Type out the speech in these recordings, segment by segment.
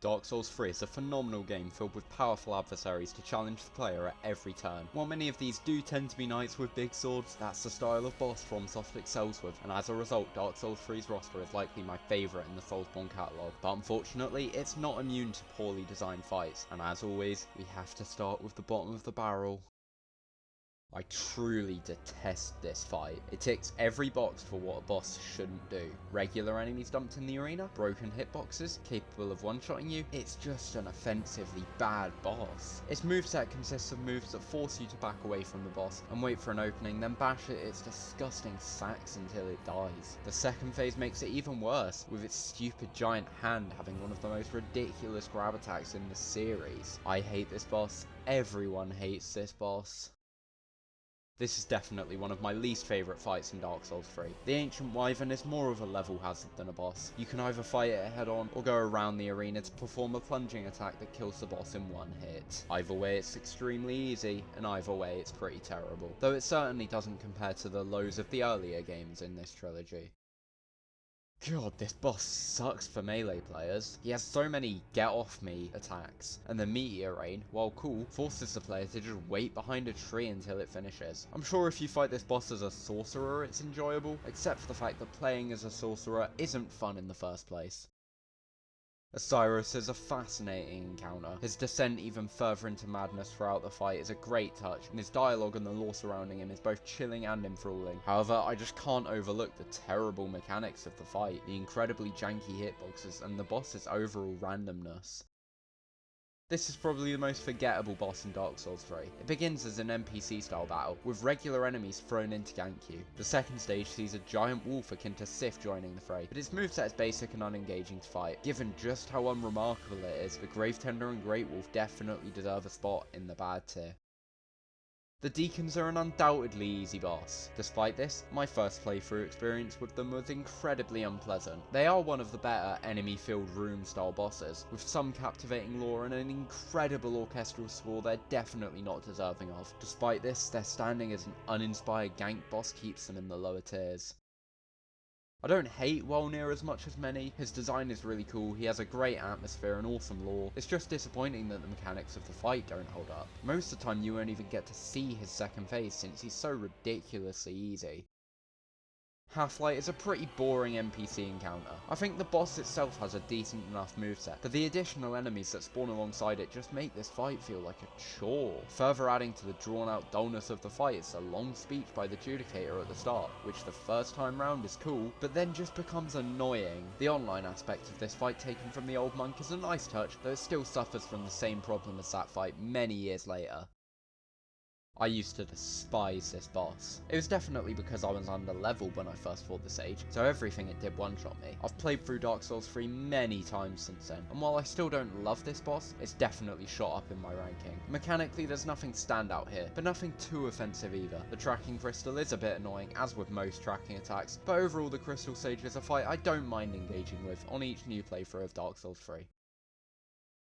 Dark Souls 3 is a phenomenal game filled with powerful adversaries to challenge the player at every turn. While many of these do tend to be knights with big swords, that's the style of boss FromSoft excels with, and as a result Dark Souls 3's roster is likely my favourite in the Soulsborne catalogue. But unfortunately, it's not immune to poorly designed fights, and as always, we have to start with the bottom of the barrel. I truly detest this fight. It ticks every box for what a boss shouldn't do. Regular enemies dumped in the arena, broken hitboxes, capable of one-shotting you. It's just an offensively bad boss. Its moveset consists of moves that force you to back away from the boss and wait for an opening, then bash at its disgusting sacks until it dies. The second phase makes it even worse, with its stupid giant hand having one of the most ridiculous grab attacks in the series. I hate this boss. Everyone hates this boss. This is definitely one of my least favourite fights in Dark Souls 3. The Ancient Wyvern is more of a level hazard than a boss. You can either fight it head on or go around the arena to perform a plunging attack that kills the boss in one hit. Either way it's extremely easy, and either way it's pretty terrible. Though it certainly doesn't compare to the lows of the earlier games in this trilogy. God, this boss sucks for melee players. He has so many get off me attacks, and the Meteor Rain, while cool, forces the player to just wait behind a tree until it finishes. I'm sure if you fight this boss as a sorcerer it's enjoyable, except for the fact that playing as a sorcerer isn't fun in the first place. Osiris is a fascinating encounter. His descent even further into madness throughout the fight is a great touch, and his dialogue and the lore surrounding him is both chilling and enthralling. However, I just can't overlook the terrible mechanics of the fight, the incredibly janky hitboxes, and the boss's overall randomness. This is probably the most forgettable boss in Dark Souls 3. It begins as an NPC style battle, with regular enemies thrown in to gank you. The second stage sees a giant wolf akin to Sif joining the fray, but its moveset is basic and unengaging to fight. Given just how unremarkable it is, the Gravetender and Great Wolf definitely deserve a spot in the bad tier. The Deacons are an undoubtedly easy boss. Despite this, my first playthrough experience with them was incredibly unpleasant. They are one of the better enemy-filled room-style bosses, with some captivating lore and an incredible orchestral score they're definitely not deserving of. Despite this, their standing as an uninspired gank boss keeps them in the lower tiers. I don't hate Wolnir as much as many. His design is really cool, he has a great atmosphere and awesome lore. It's just disappointing that the mechanics of the fight don't hold up. Most of the time you won't even get to see his second phase since he's so ridiculously easy. Half-Light is a pretty boring NPC encounter. I think the boss itself has a decent enough moveset, but the additional enemies that spawn alongside it just make this fight feel like a chore. Further adding to the drawn-out dullness of the fight is a long speech by the Judicator at the start, which the first time round is cool, but then just becomes annoying. The online aspect of this fight taken from the Old Monk is a nice touch, though it still suffers from the same problem as that fight many years later. I used to despise this boss. It was definitely because I was under leveled when I first fought this age, so everything it did one-shot me. I've played through Dark Souls 3 many times since then, and while I still don't love this boss, it's definitely shot up in my ranking. Mechanically there's nothing standout here, but nothing too offensive either. The tracking crystal is a bit annoying, as with most tracking attacks, but overall the crystal stage is a fight I don't mind engaging with on each new playthrough of Dark Souls 3.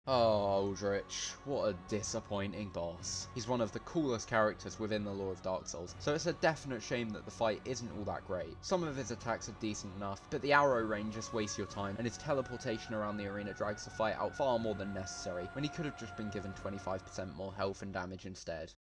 Oh, Aldrich, what a disappointing boss. He's one of the coolest characters within the lore of Dark Souls, so it's a definite shame that the fight isn't all that great. Some of his attacks are decent enough, but the arrow range just wastes your time, and his teleportation around the arena drags the fight out far more than necessary, when he could have just been given 25% more health and damage instead.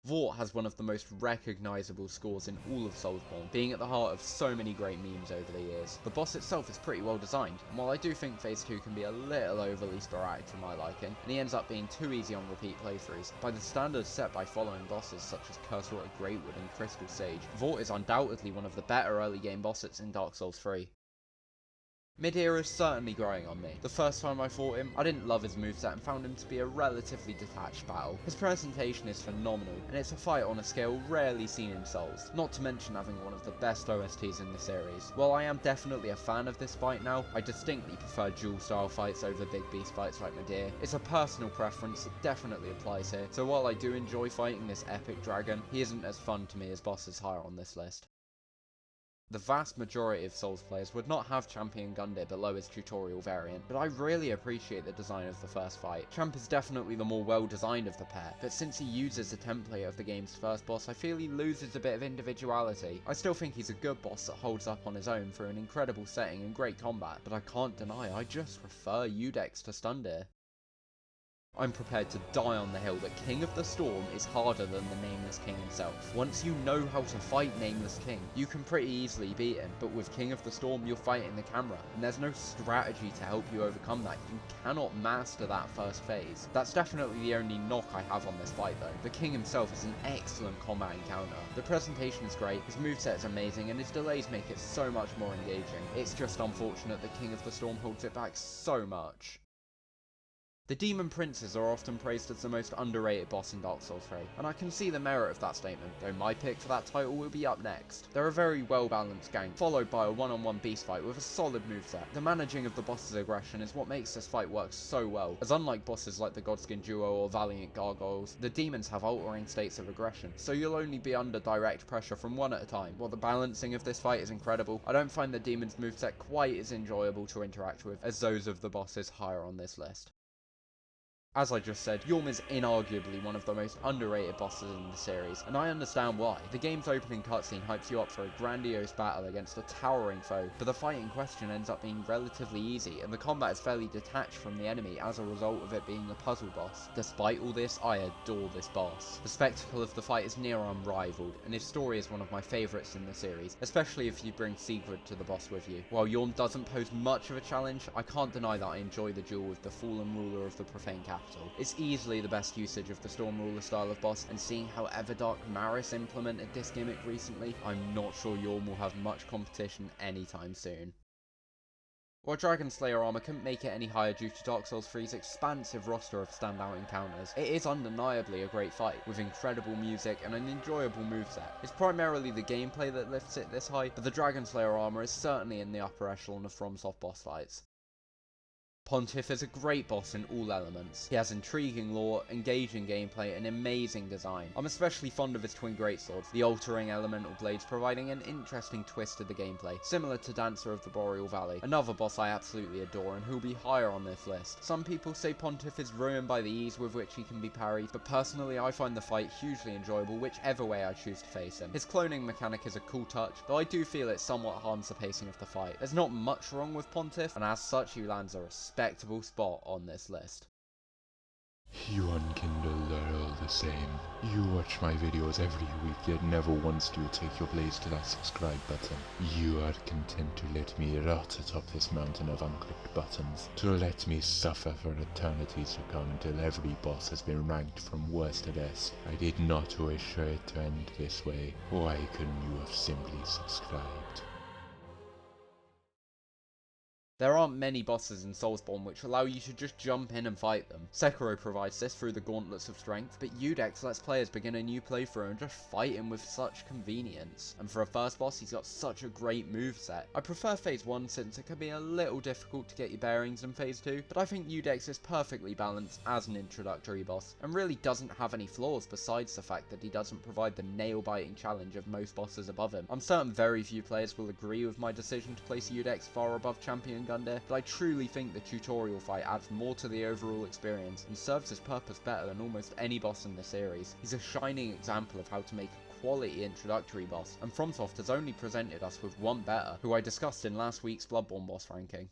Vought has one of the most recognisable scores in all of Soulsborne, being at the heart of so many great memes over the years. The boss itself is pretty well designed, and while I do think Phase 2 can be a little overly sporadic for my liking, and he ends up being too easy on repeat playthroughs, by the standards set by following bosses such as Curse Rotted Greatwood and Crystal Sage, Vought is undoubtedly one of the better early game bosses in Dark Souls 3. Midir is certainly growing on me. The first time I fought him, I didn't love his moveset and found him to be a relatively detached battle. His presentation is phenomenal, and it's a fight on a scale rarely seen in Souls, not to mention having one of the best OSTs in the series. While I am definitely a fan of this fight now, I distinctly prefer duel style fights over big beast fights like Midir. It's a personal preference that definitely applies here, so while I do enjoy fighting this epic dragon, he isn't as fun to me as bosses higher on this list. The vast majority of Souls players would not have Champion Gundyr below his tutorial variant, but I really appreciate the design of the first fight. Champ is definitely the more well designed of the pair, but since he uses a template of the game's first boss, I feel he loses a bit of individuality. I still think he's a good boss that holds up on his own through an incredible setting and great combat, but I can't deny I just prefer Youdex to Stundir. I'm prepared to die on the hill that King of the Storm is harder than the Nameless King himself. Once you know how to fight Nameless King, you can pretty easily beat him, but with King of the Storm you're fighting the camera, and there's no strategy to help you overcome that. You cannot master that first phase. That's definitely the only knock I have on this fight though. The King himself is an excellent combat encounter. The presentation is great, his moveset is amazing, and his delays make it so much more engaging. It's just unfortunate that King of the Storm holds it back so much. The Demon Princes are often praised as the most underrated boss in Dark Souls 3, and I can see the merit of that statement, though my pick for that title will be up next. They're a very well balanced gang, followed by a one-on-one beast fight with a solid moveset. The managing of the boss's aggression is what makes this fight work so well, as unlike bosses like the Godskin Duo or Valiant Gargoyles, the demons have altering states of aggression, so you'll only be under direct pressure from one at a time. While the balancing of this fight is incredible, I don't find the demons' moveset quite as enjoyable to interact with as those of the bosses higher on this list. As I just said, Yhorm is inarguably one of the most underrated bosses in the series, and I understand why. The game's opening cutscene hypes you up for a grandiose battle against a towering foe, but the fight in question ends up being relatively easy, and the combat is fairly detached from the enemy as a result of it being a puzzle boss. Despite all this, I adore this boss. The spectacle of the fight is near unrivaled, and his story is one of my favourites in the series, especially if you bring Sigrid to the boss with you. While Yhorm doesn't pose much of a challenge, I can't deny that I enjoy the duel with the fallen ruler of the Profane Capital. It's easily the best usage of the Storm Ruler style of boss, and seeing how Everdark Maris implemented this gimmick recently, I'm not sure Yhorm will have much competition anytime soon. While Dragon Slayer armor couldn't make it any higher due to Dark Souls 3's expansive roster of standout encounters, it is undeniably a great fight, with incredible music and an enjoyable moveset. It's primarily the gameplay that lifts it this high, but the Dragon Slayer armor is certainly in the upper echelon of FromSoft boss fights. Pontiff is a great boss in all elements. He has intriguing lore, engaging gameplay, and amazing design. I'm especially fond of his twin greatswords, the altering elemental blades providing an interesting twist to the gameplay, similar to Dancer of the Boreal Valley, another boss I absolutely adore and who'll be higher on this list. Some people say Pontiff is ruined by the ease with which he can be parried, but personally I find the fight hugely enjoyable whichever way I choose to face him. His cloning mechanic is a cool touch, though I do feel it somewhat harms the pacing of the fight. There's not much wrong with Pontiff, and as such he lands a respectable spot on this list. You and Kindle are all the same. You watch my videos every week, yet never once do you take your place to that subscribe button. You are content to let me rot atop this mountain of unclicked buttons, to let me suffer for eternities to come until every boss has been ranked from worst to best. I did not wish for it to end this way. Why couldn't you have simply subscribed? There aren't many bosses in Soulsborne which allow you to just jump in and fight them. Sekiro provides this through the Gauntlets of Strength, but Youdex lets players begin a new playthrough and just fight him with such convenience. And for a first boss, he's got such a great moveset. I prefer Phase 1 since it can be a little difficult to get your bearings in Phase 2, but I think Youdex is perfectly balanced as an introductory boss, and really doesn't have any flaws besides the fact that he doesn't provide the nail-biting challenge of most bosses above him. I'm certain very few players will agree with my decision to place Youdex far above Champion Gundyr, but I truly think the tutorial fight adds more to the overall experience and serves his purpose better than almost any boss in the series. He's a shining example of how to make a quality introductory boss, and FromSoft has only presented us with one better, who I discussed in last week's Bloodborne boss ranking.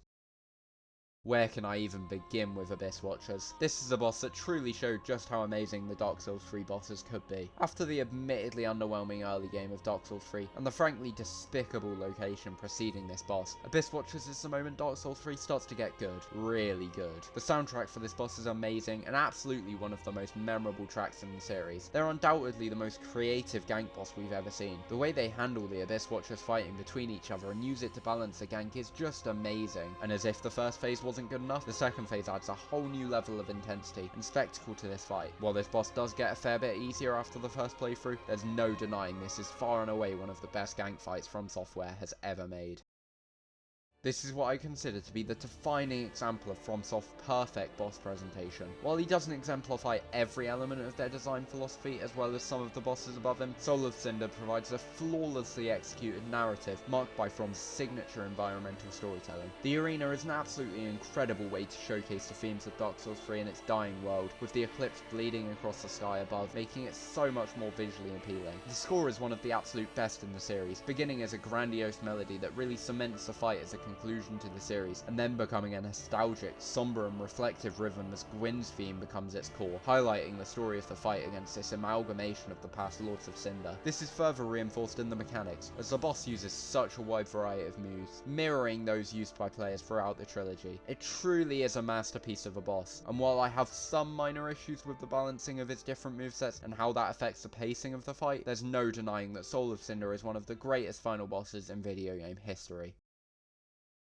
Where can I even begin with Abyss Watchers? This is a boss that truly showed just how amazing the Dark Souls 3 bosses could be. After the admittedly underwhelming early game of Dark Souls 3, and the frankly despicable location preceding this boss, Abyss Watchers is the moment Dark Souls 3 starts to get good. Really good. The soundtrack for this boss is amazing, and absolutely one of the most memorable tracks in the series. They're undoubtedly the most creative gank boss we've ever seen. The way they handle the Abyss Watchers fighting between each other and use it to balance the gank is just amazing. And as if the first phase wasn't good enough, the second phase adds a whole new level of intensity and spectacle to this fight. While this boss does get a fair bit easier after the first playthrough, there's no denying this is far and away one of the best gank fights FromSoftware has ever made. This is what I consider to be the defining example of FromSoft's perfect boss presentation. While he doesn't exemplify every element of their design philosophy as well as some of the bosses above him, Soul of Cinder provides a flawlessly executed narrative marked by From's signature environmental storytelling. The arena is an absolutely incredible way to showcase the themes of Dark Souls 3 and its dying world, with the eclipse bleeding across the sky above, making it so much more visually appealing. The score is one of the absolute best in the series, beginning as a grandiose melody that really cements the fight as a conclusion to the series, and then becoming a nostalgic, somber and reflective rhythm as Gwyn's theme becomes its core, highlighting the story of the fight against this amalgamation of the past Lords of Cinder. This is further reinforced in the mechanics, as the boss uses such a wide variety of moves, mirroring those used by players throughout the trilogy. It truly is a masterpiece of a boss, and while I have some minor issues with the balancing of its different movesets and how that affects the pacing of the fight, there's no denying that Soul of Cinder is one of the greatest final bosses in video game history.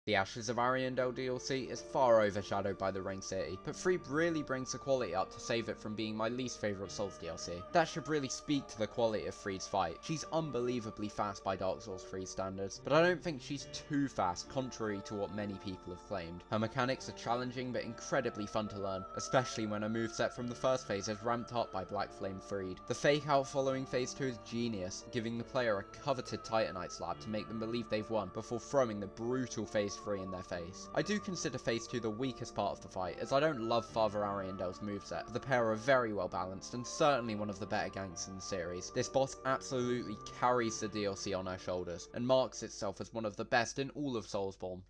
The Ashes of Ariandel DLC is far overshadowed by the Ring City, but Freed really brings the quality up to save it from being my least favourite Souls DLC. That should really speak to the quality of Freed's fight. She's unbelievably fast by Dark Souls 3 standards, but I don't think she's too fast, contrary to what many people have claimed. Her mechanics are challenging but incredibly fun to learn, especially when a moveset from the first phase is ramped up by Black Flame Freed. The fake out following phase 2 is genius, giving the player a coveted Titanite slab to make them believe they've won, before throwing the brutal phase 3 in their face. I do consider phase 2 the weakest part of the fight, as I don't love Father Ariandel's moveset, but the pair are very well balanced and certainly one of the better ganks in the series. This boss absolutely carries the DLC on her shoulders, and marks itself as one of the best in all of Soulsborne.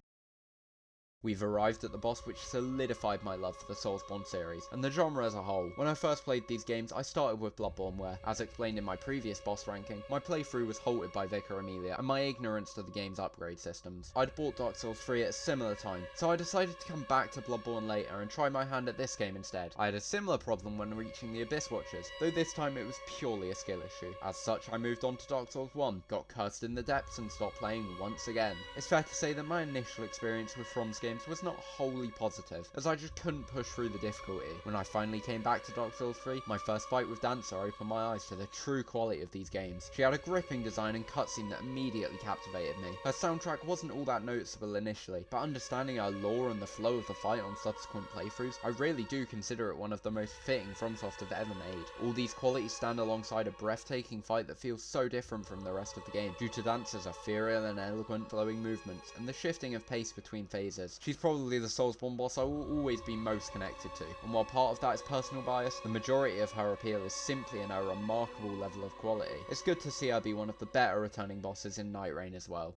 We've arrived at the boss which solidified my love for the Soulsborne series, and the genre as a whole. When I first played these games, I started with Bloodborne where, as explained in my previous boss ranking, my playthrough was halted by Vicar Amelia and my ignorance to the game's upgrade systems. I'd bought Dark Souls 3 at a similar time, so I decided to come back to Bloodborne later and try my hand at this game instead. I had a similar problem when reaching the Abyss Watchers, though this time it was purely a skill issue. As such, I moved on to Dark Souls 1, got cursed in the depths and stopped playing once again. It's fair to say that my initial experience with From's games was not wholly positive, as I just couldn't push through the difficulty. When I finally came back to Dark Souls 3, my first fight with Dancer opened my eyes to the true quality of these games. She had a gripping design and cutscene that immediately captivated me. Her soundtrack wasn't all that noticeable initially, but understanding her lore and the flow of the fight on subsequent playthroughs, I really do consider it one of the most fitting FromSoft have ever made. All these qualities stand alongside a breathtaking fight that feels so different from the rest of the game, due to Dancer's ethereal and eloquent flowing movements, and the shifting of pace between phases. She's probably the Soulsborne boss I will always be most connected to, and while part of that is personal bias, the majority of her appeal is simply in her remarkable level of quality. It's good to see her be one of the better returning bosses in Night Rain as well.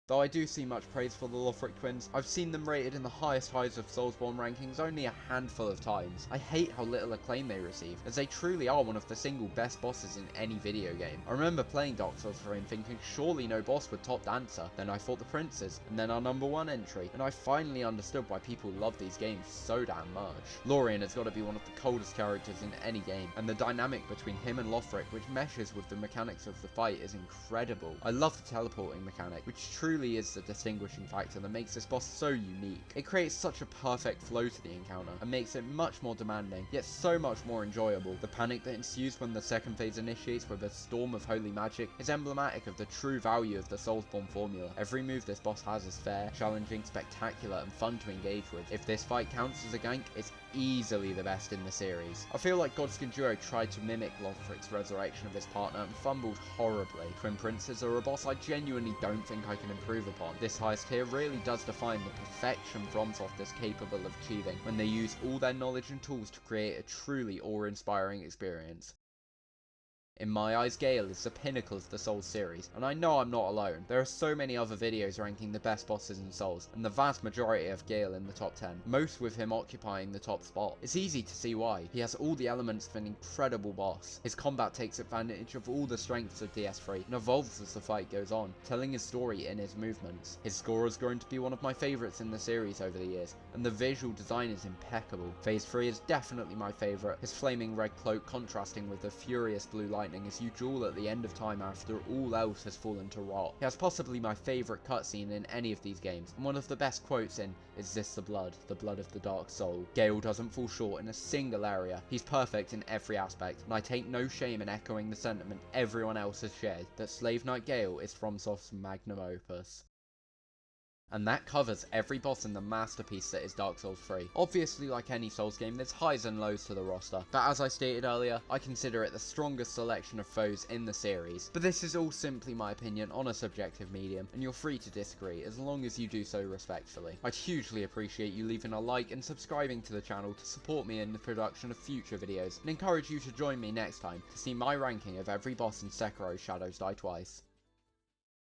Though I do see much praise for the Lothric twins, I've seen them rated in the highest highs of Soulsborne rankings only a handful of times. I hate how little acclaim they receive, as they truly are one of the single best bosses in any video game. I remember playing Dark Souls 3 and thinking surely no boss would top Dancer, then I fought the princes, and then our number 1 entry, and I finally understood why people love these games so damn much. Lorien has got to be one of the coldest characters in any game, and the dynamic between him and Lothric, which meshes with the mechanics of the fight, is incredible. I love the teleporting mechanic, which truly is the distinguishing factor that makes this boss so unique. It creates such a perfect flow to the encounter and makes it much more demanding, yet so much more enjoyable. The panic that ensues when the second phase initiates with a storm of holy magic is emblematic of the true value of the Soulsborne formula. Every move this boss has is fair, challenging, spectacular and fun to engage with. If this fight counts as a gank, it's easily the best in the series. I feel like Godskin Duo tried to mimic Lothric's resurrection of his partner and fumbled horribly. Twin Princes are a boss I genuinely don't think I can improve upon. This highest tier really does define the perfection FromSoft is capable of achieving when they use all their knowledge and tools to create a truly awe-inspiring experience. In my eyes, Gale is the pinnacle of the Souls series, and I know I'm not alone. There are so many other videos ranking the best bosses in Souls, and the vast majority have Gale in the top 10, most with him occupying the top spot. It's easy to see why. He has all the elements of an incredible boss. His combat takes advantage of all the strengths of DS3 and evolves as the fight goes on, telling his story in his movements. His score has grown to be one of my favourites in the series over the years, and the visual design is impeccable. Phase 3 is definitely my favourite, his flaming red cloak contrasting with the furious blue light as you duel at the end of time after all else has fallen to rot. He has possibly my favourite cutscene in any of these games, and one of the best quotes in "Is this the blood of the dark soul?" Gale doesn't fall short in a single area. He's perfect in every aspect, and I take no shame in echoing the sentiment everyone else has shared, that Slave Knight Gale is FromSoft's magnum opus. And that covers every boss in the masterpiece that is Dark Souls 3. Obviously, like any Souls game, there's highs and lows to the roster, but as I stated earlier, I consider it the strongest selection of foes in the series. But this is all simply my opinion on a subjective medium, and you're free to disagree as long as you do so respectfully. I'd hugely appreciate you leaving a like and subscribing to the channel to support me in the production of future videos, and encourage you to join me next time to see my ranking of every boss in Sekiro Shadows Die Twice.